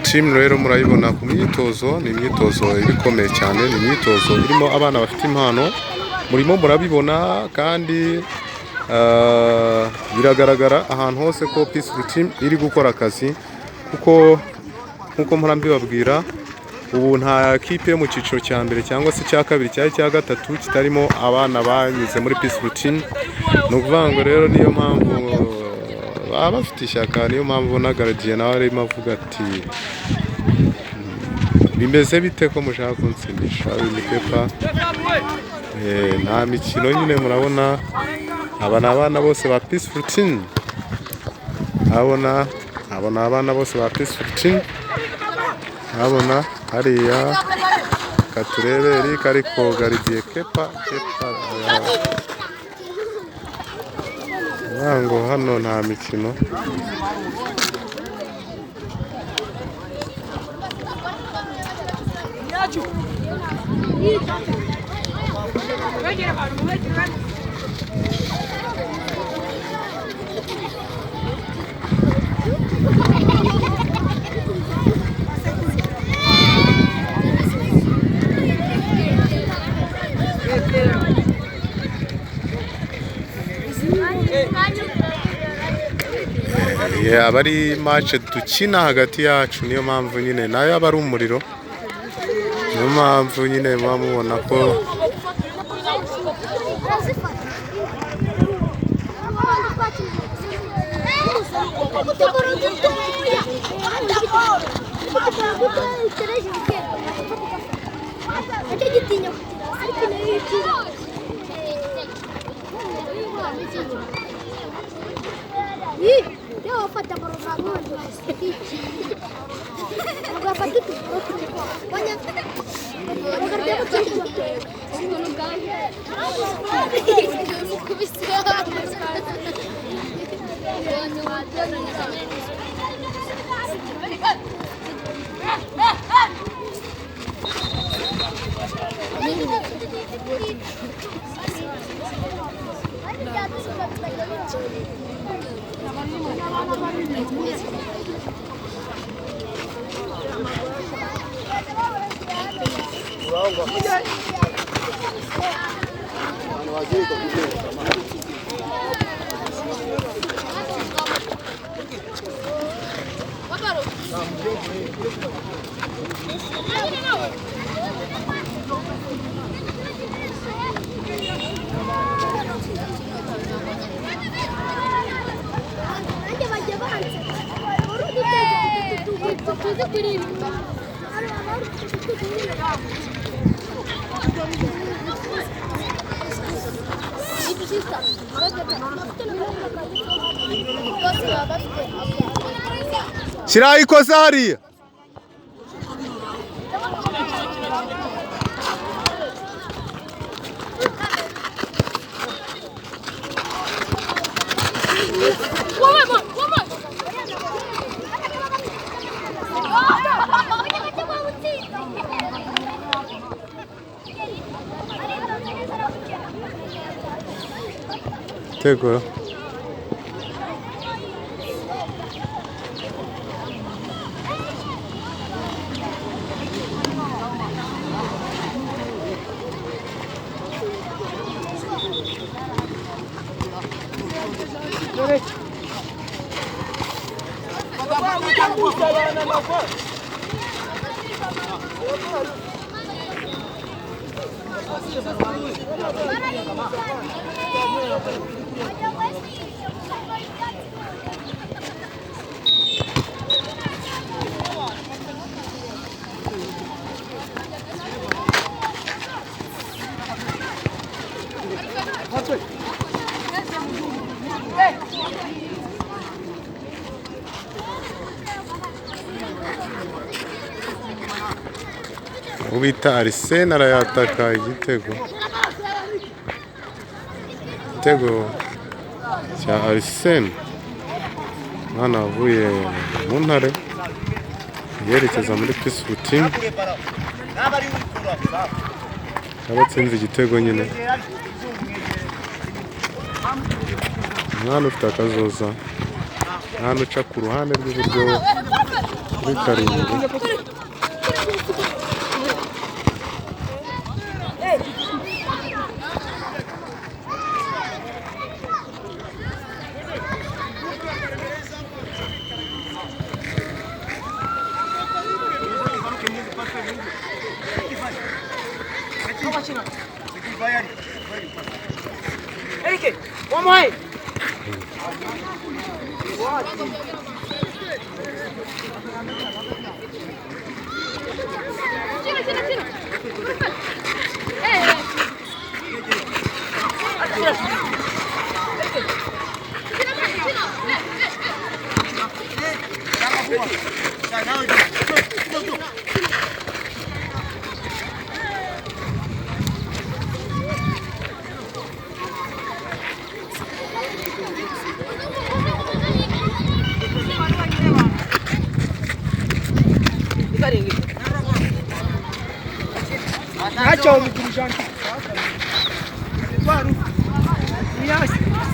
Team rero murayibona ku myitozo, ni imyitozo ibikomeye cyane, ni imyitozo irimo abana bafite impano, murimo murabibona kandi biragaragara ahantu hose ko Peaceful Team iri gukora akazi, kuko nkuko mpora mbibabwira, ubu nta kipe yo mu cyiciro cya mbere cyangwa se cya kabiri cyangwa cya gatatu kitarimo abana banyuze muri Peaceful Team. Ni ukuvuga ngo rero niyo mpamvu baba bafite ishyaka, niyo mpamvu na Gardien nawe arimo avuga ati bimeze bite ko mushaka kunsindisha Kepa. Nta mikino nyine murabona, aba ni abana bose ba Peaceful Team, abona abana bose ba Peaceful Team, abona hariya katurebe Eric ariko Gardien Kepa ngo hano nta mikino. Aba ari match dukina hagati yacu, niyo mpamvu nyine nayo aba ari umuriro, niyo mpamvu nyine muba mubona ko shyiraho ikosa hariya. Tego. Ubita Arsene arayataka igitego cya Arsene, mwana avuye mu Ntare yerekeza muri Peaceful Team, abatsinze igitego nyine, mwana ufite akazoza, mwana uca ku ruhande rw'iburyo kuri karindwi. Eric, one more. Acha umkurujani.